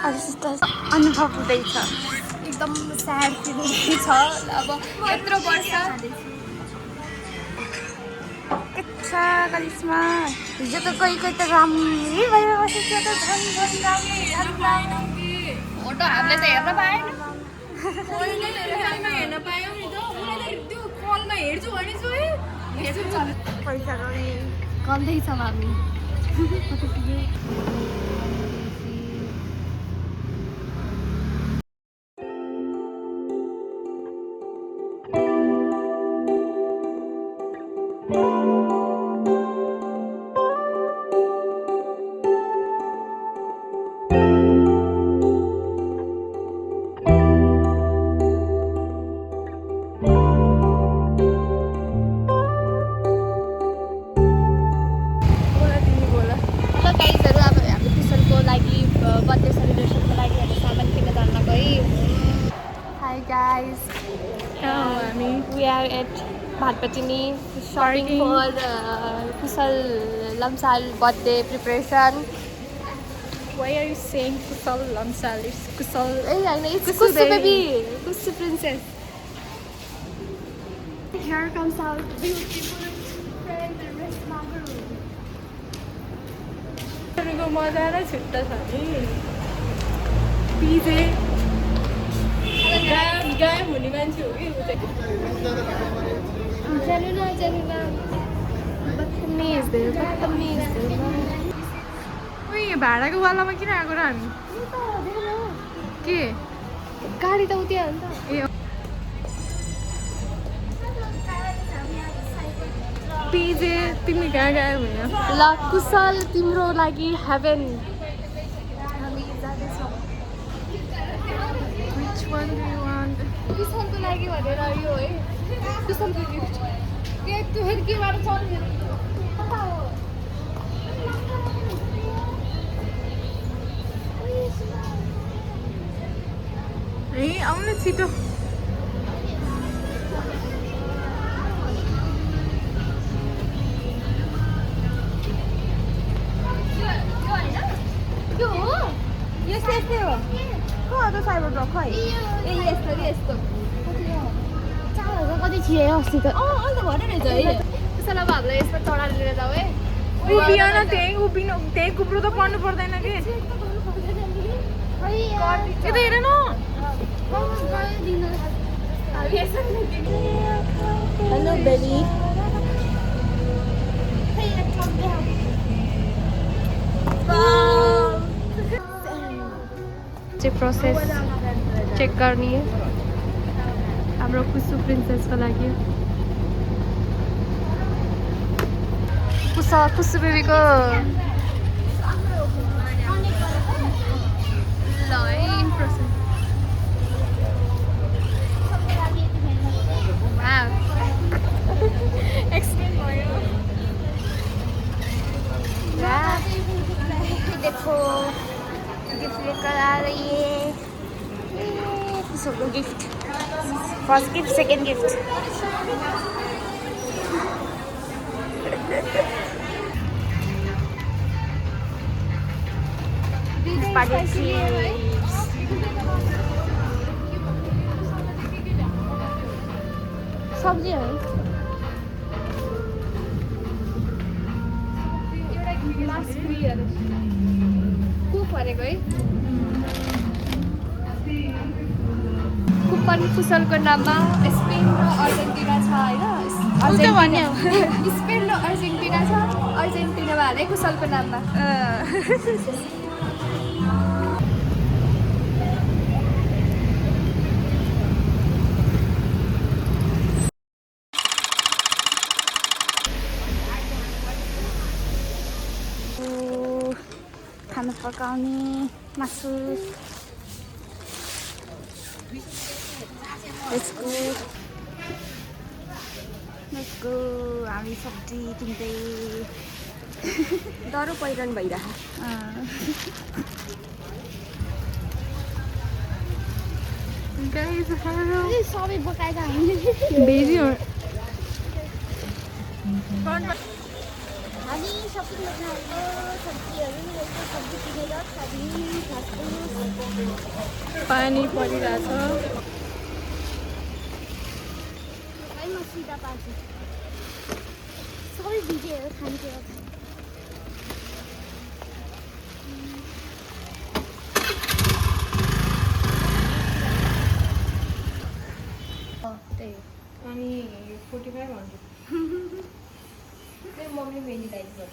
अनुभव हुँदैछ एकदम स्याड फिल छ अब यत्रो वर्ष करिश्मा हिजो त कोही त राम्रै भएर बसेको त झन् फोटो हामीले त हेर्न पाएन हेर्न पायौँ नि त उसले त्यो कलमा हेर्छु भनेछु है पैसा गर्दैछौँ हामी बर्थडे सेलिब्रेसनको लागि हामी सामान किन्न जान्न गयौँ hi guys we are at Bhatpatini shopping for Kusal Lamsal birthday preparation. Why are you saying Kusal Lamsal? It's Kusal. It's Kusu baby, Kusu princess. Here comes our beautiful friend Resmagu. को मजा नै छुट्टा छ नि पिजे गायब हुने मान्छे हो कि Janina बदतमीज उयो भाडाको वालामा किन आएको र हामी के गाडी त उति हो नि त ए पिजे तिमी कहाँ गयो भने ल कुशल तिम्रो लागि heaven Which one do you want? कुशलको लागि भनेर यो है कुशलको गिफ्ट के त्यो फेरि के भएर छ ए आउनु छिटो यो हो यस्तो यस्तै हो को त साइबर ब्लक खै ए यस्तो 4000 कति थियो अस्ति त अन्त भरे रहेछ है कुशल अब हामीलाई यसमा चढाएर लिएर जाऊ है उभिएन त्यही कुप्रो त पर्नु पर्दैन कि यता हेर न हेलो बेबी प्रोसेस चेक गर्ने हाम्रो कुसु प्रिन्सेसको लागि कुसु बेबीको ल है इन प्रोसेस एक्सप्लेन भयो देखो गिफ्ट लेकर आ रही है सबको gift first gift second gift सब्जी है कुक भनेको है कुपन कुशलको नाममा स्पेन र अर्जेन्टिना छ होइन स्पेन र अर्जेन्टिना छ अर्जेन्टिनामा हाले कुशलको नाममा खाना पकाउने मासु Let's go. हामी सब्जी किन्दै डरो पहिरन भइरहेको गाइस हेलो सबै बोकाएर हामीले भेजी हो हामी सबै सब्जीहरू सब्जी किनेर खाने पानी परिरहेछ सबै भिडियोहरू खान्थ्यो अनि 4500 मम्मी मेनी लाइफबाट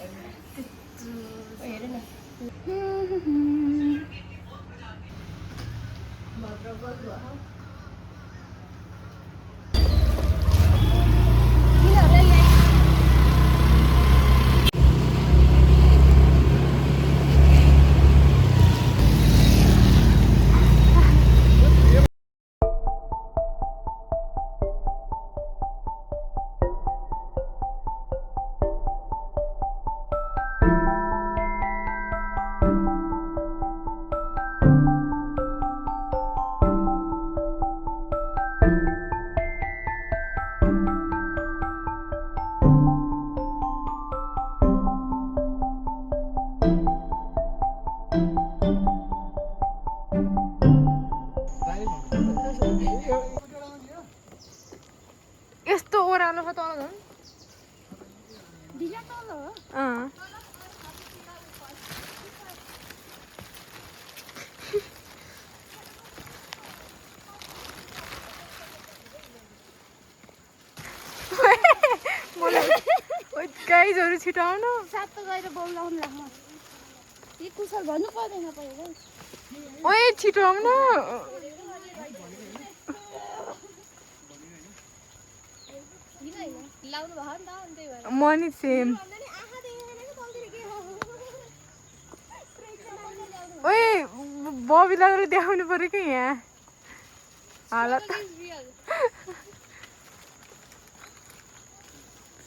हेर न यस्तो ओह्रालो छ तल झन् ढिला तल हो गाइजहरू छिटाउनु सातो गएर बोलाउनु लाग्छ यी कुशल भन्नु पर्दैन पहिला ओए छिटाउनु लाउनु भयो नि त अनि त्यही भएर म नि सेम ओए बबिलाले देखाउनु पर्यो कि यहाँ हालत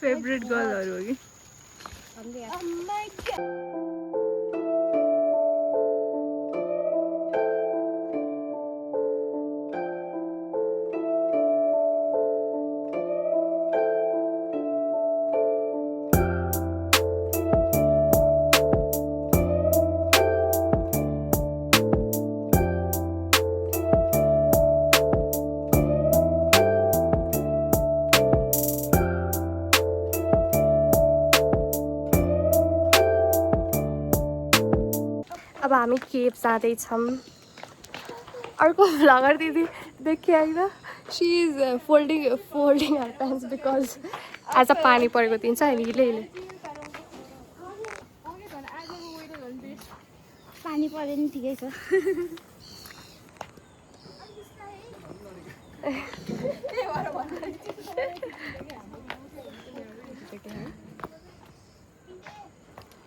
फेभरेट गर्लहरू हो कि अब हामी केभ जाँदैछौँ अर्को भ्लगर दिदी देखिआइद she is folding her pants because आज पानी परेको दिन छ अनि हिले पानी परे नि ठिकै छ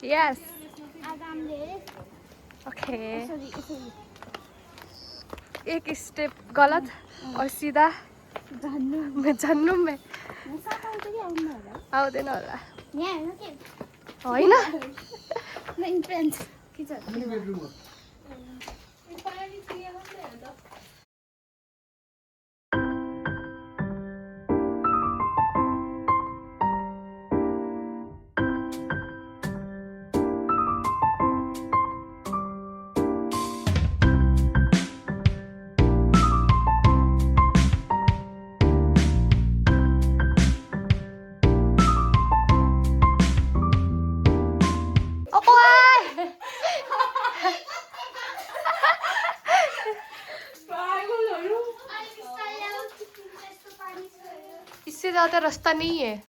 यस आज हामीले ओके यसरी एक स्टेप गलत और सीधा झन्नु में सताउँछ कि आउनु होला आउँदैन होला यहाँ हेर्नु के होइन मेन फ्रेन्ड्स के छ इससे ज्यादा रास्ता नहीं है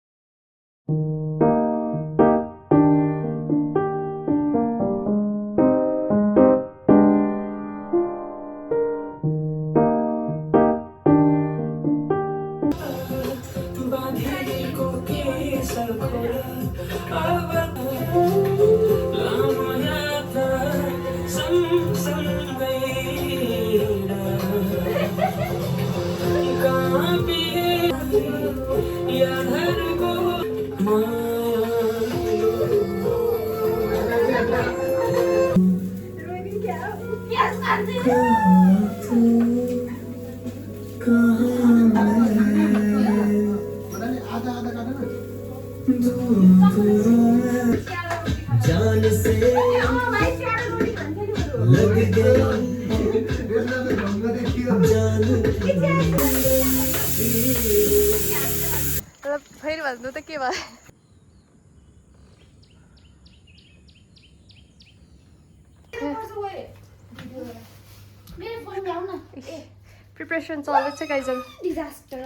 जान से लग गया फेरि भन्नु त के भयो मेरो फोन ल्याउ न प्रिपरेसन चल्दैछ गाइजहरू डिजास्टर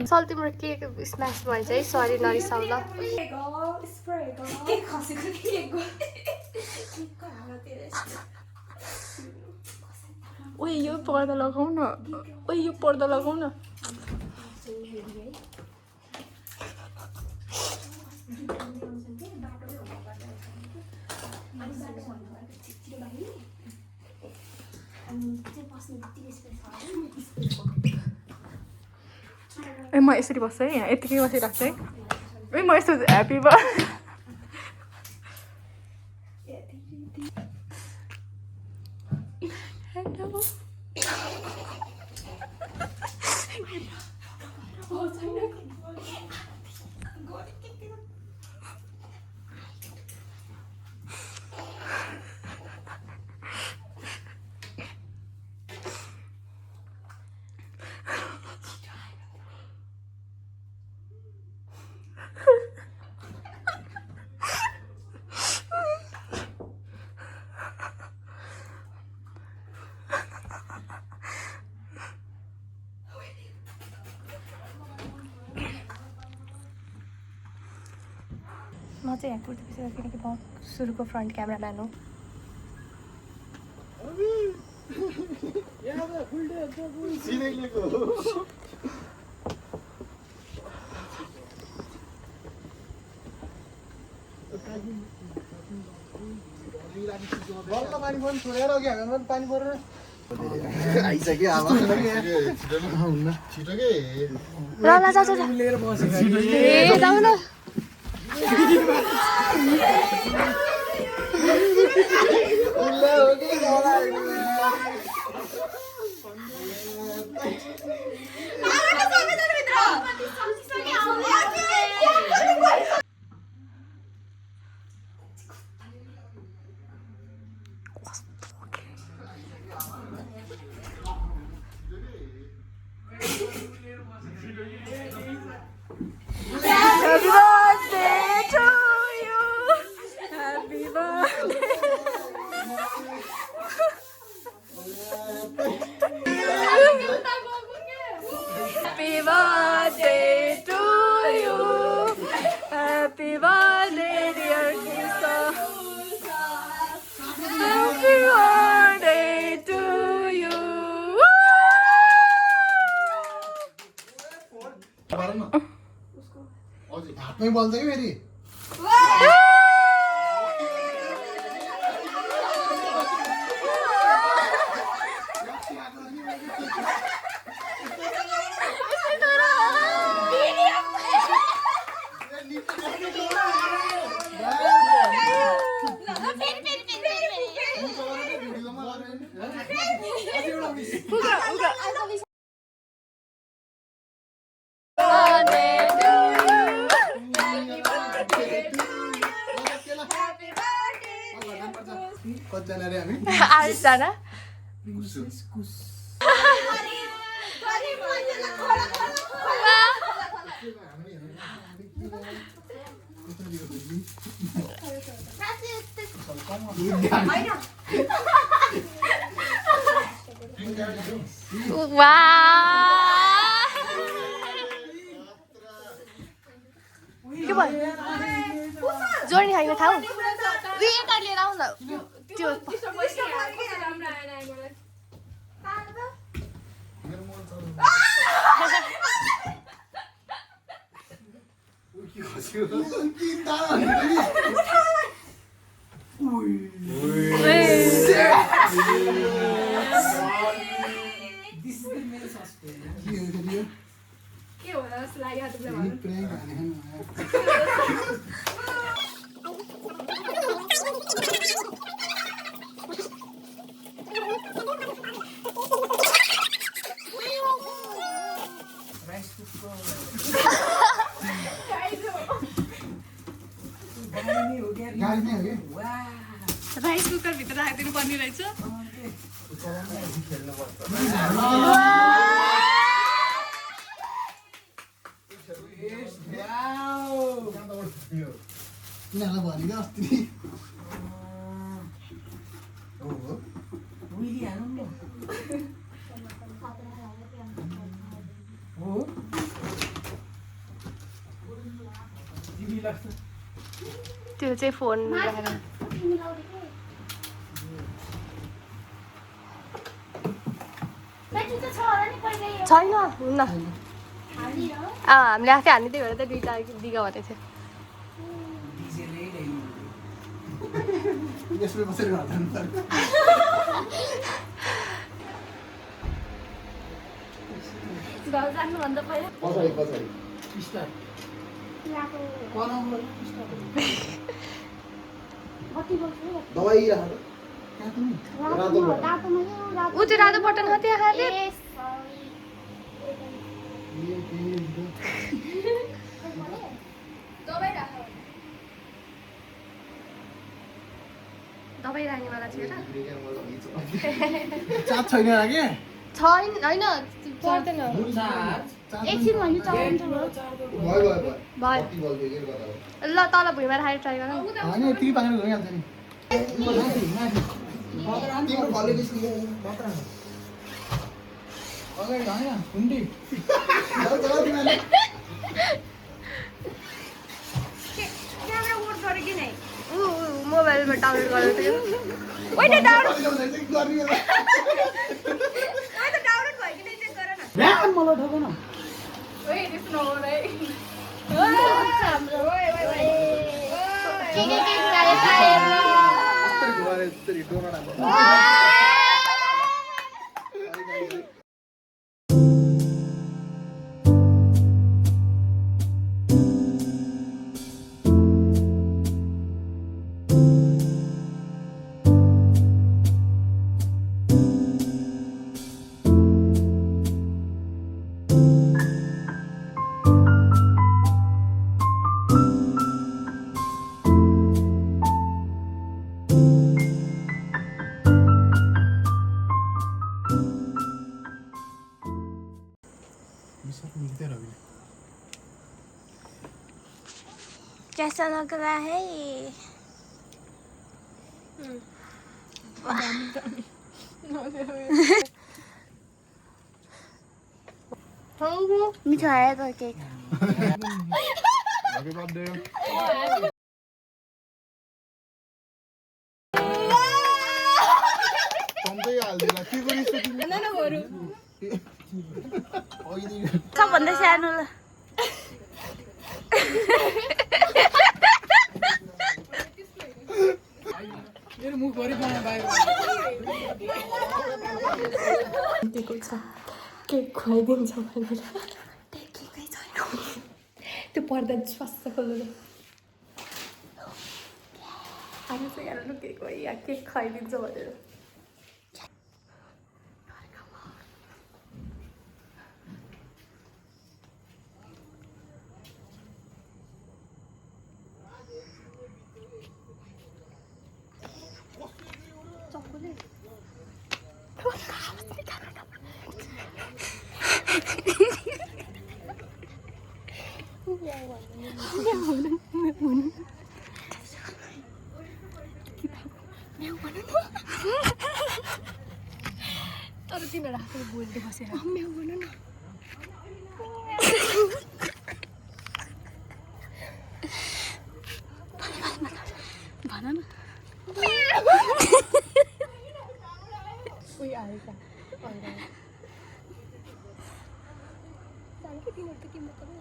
सल तिम्रो केक स्म्यास भएछ है सरी नरिसाउ ल ओए यो पर्दा लगाउ न ओए यो पर्दा लगाउ न ए म यसरी बस्छु है यहाँ यतिकै बसिरहेको छु है ए म यस्तो ह्याप्पी भयो म चाहिँ यहाँ कुर्ती किनकि म सुरुको फ्रन्ट क्यामराम्यान हो पानी पनि छोडेर अघि हामी पानी परेर आइसक्यो अब छिटो के ल ल जाऊ जाऊ लिएर बसेको ए जाऊ न Happy birthday to you. Happy birthday. Happy birthday to you. Happy birthday, dear Kisa. Happy birthday to you. हातमै बल्छ कि फेरि कतिजना रे हामी 8 जना के भयो जोड्ने खाइको ठाउँ यता लिएर आऊ न त्यो के होला जस्तो लाग्यो हातले राइस कुकर भित्र राखिदिनु पर्ने रहेछ यिनीहरूलाई भनेको अस्ति हो त्यो चाहिँ फोन छैन हुन्न हामीले आफै हानिदियो भएर त दुईवटा दिगो भनेको थियो यसले बसेर घर जानु पर्छ घर जानुभन्दा पहिला पछाडि पछाडि दवाई राखेर ऊ त्यो रातो बटन कति आखाले दबाई राख्नेवाला थियो र चाप छैन के छैन होइन पर्दैन एकछिन भन्नु चलाउँछ भयो भयो ल तल भुइँमा राखेर ट्राई गर न होइन यति पाकेर गइहाल्छ नि तिम्रो कलेज मात्र अगाडि होइन हुन्डी मोबाइलमा डाउनलोड गरेको थियो ओइ डाउनलोड मलाई ठोक न कैसा लग रहा है मीठा है तो केक Happy birthday. Tantay हाल्दिला के गरिस् तिमी न बरु सबभन्दा सानो ल मेरो मुख भरि पाए बाहिर दिएको छ केक खुवाइदिन्छ भनेर केकै छैन त्यो पर्दा स्वास्थ्य खोल्नु आज चाहिँ हेर्नु केक हो या केक खुवाइदिन्छ भनेर तर तिनीहरू आफै बोल्दै बसेर म्याउ भन न भन न उयो आएछ तिमीहरू त के मतलब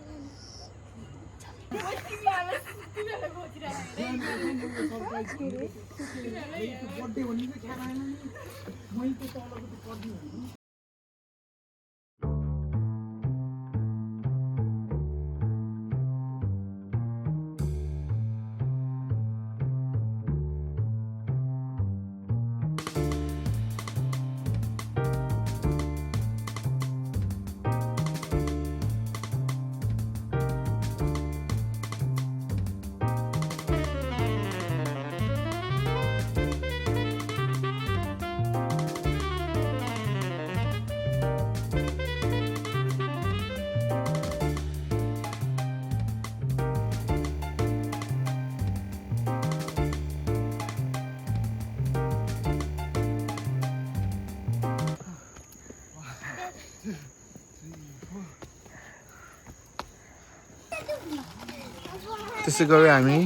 त्यसै गऱ्यो हामी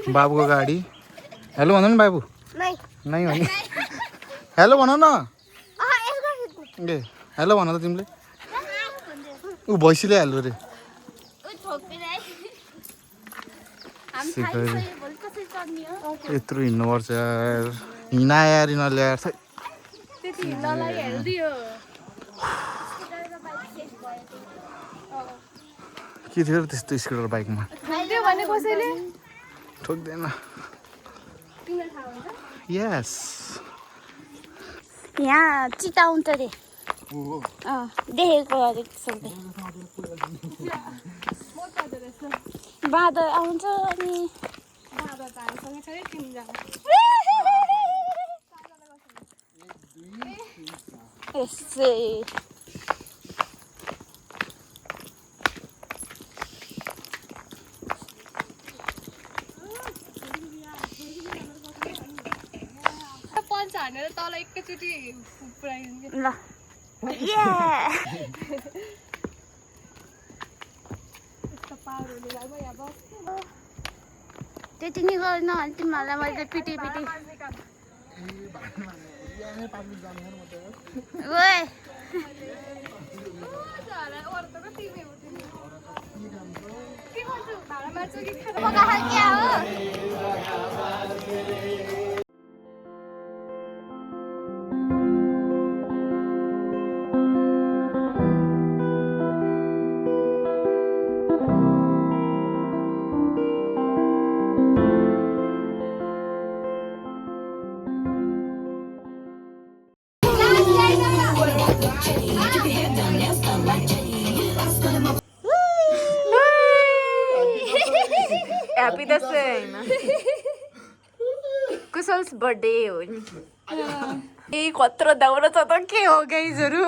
बाबुको गाडी हेलो भन न बाबु नै हो नि हेलो भन न ए हेलो भन त तिमीले ऊ भैँसीले हाल्यो अरे यत्रो हिँड्नुपर्छ यार हिँडाएर यिनीहरूले यार त्यति हिँड्नलाई हेल्दी हो के थियो र त्यस्तो स्कुटर बाइकमा त्यो भने कसैले ठोक्दैन यस यहाँ चिताउँछ रे देखेको अरे सोध्दै बाँदर आउँछ अनि यसै पञ्च हानेर तल एकैचोटि पुऱ्याइदिन्छ ल त्यति नै गर्न अनि तिमीहरूलाई मैले पिटी ओए क्या हो ह्याप्पी दसैँ होइन कुशल्स बर्थडे हो नि ए कत्रो दाउरा छ त के हो गाइजहरू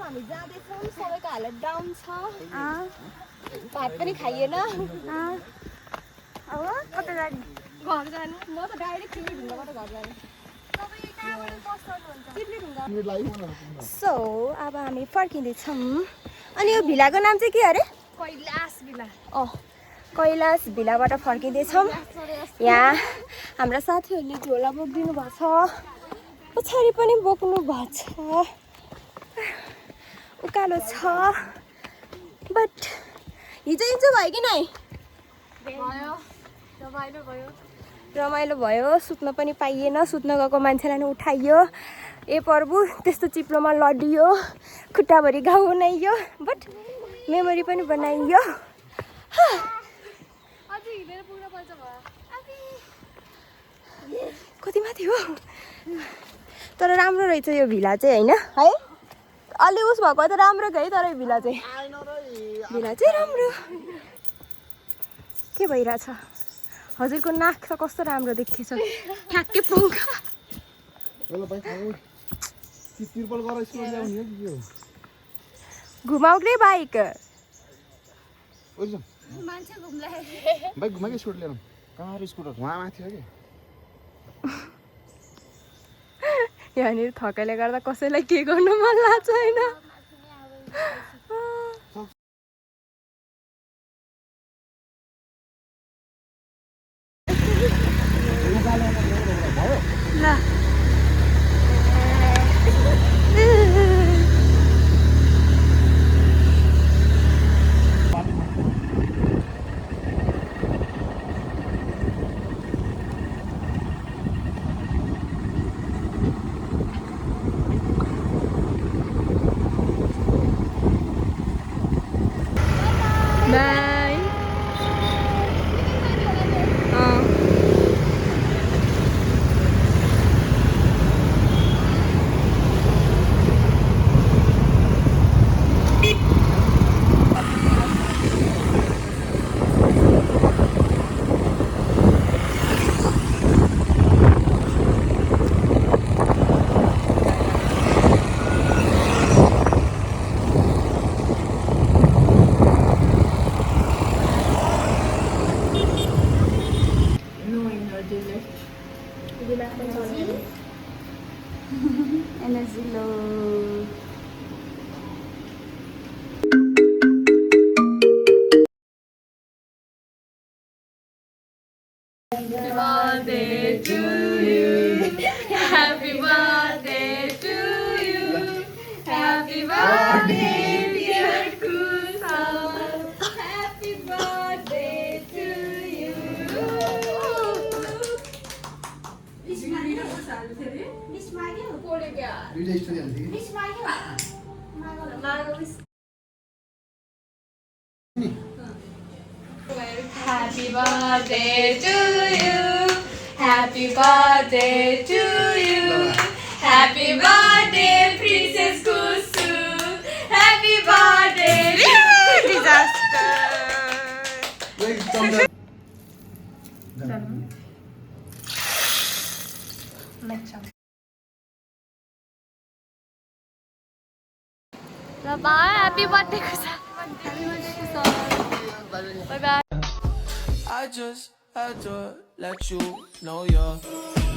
हामी जाँदैछौँ सबैको हालत डाउन छ भात पनि खाइएन अब कता जाने घर जानु म त डाइरेक्ट सिलगढी ढुङ्गाबाट घर जाने सो अब हामी फर्किँदैछौँ अनि यो भिलाको नाम चाहिँ के अरे कैलाश भिला कैलाश भिलाबाट फर्किँदैछौँ यहाँ हाम्रा साथीहरूले झोला बोकिदिनु भएको छ पछाडि पनि बोक्नु भएको छ उकालो छ बट हिजो भयो कि नै रमाइलो भयो सुत्न पनि पाइएन सुत्न गएको मान्छेलाई नि उठाइयो ए प्रभु त्यस्तो चिप्लोमा लडियो खुट्टाभरि घाउ बनाइयो बट मेमोरी पनि बनाइयो कति माथि हो तर राम्रो रहेछ यो भिला चाहिँ होइन है अलि उस भएको त राम्रो है तर यो भिला चाहिँ राम्रो के भइरहेछ हजुरको नाक त कस्तो राम्रो देखिएछ ठ्याक्कै पङ्खा घुमाउने बाइक भाइ घुमाएकै स्कुटर लिएर कहाँ स्कुटर उहाँ माथि हो कि यहाँनिर थकाइले गर्दा कसैलाई के गर्नु मन लाग्छ होइन Energy low. Happy birthday to you. Happy birthday to you. Happy birthday, dear Kusama. Happy birthday to you. Happy birthday to you. Happy birthday to you. Happy birthday, Princess Kusu. Happy birthday. disaster Bye. Happy birthday, Kusa. Bye bye. I just had to let you know you're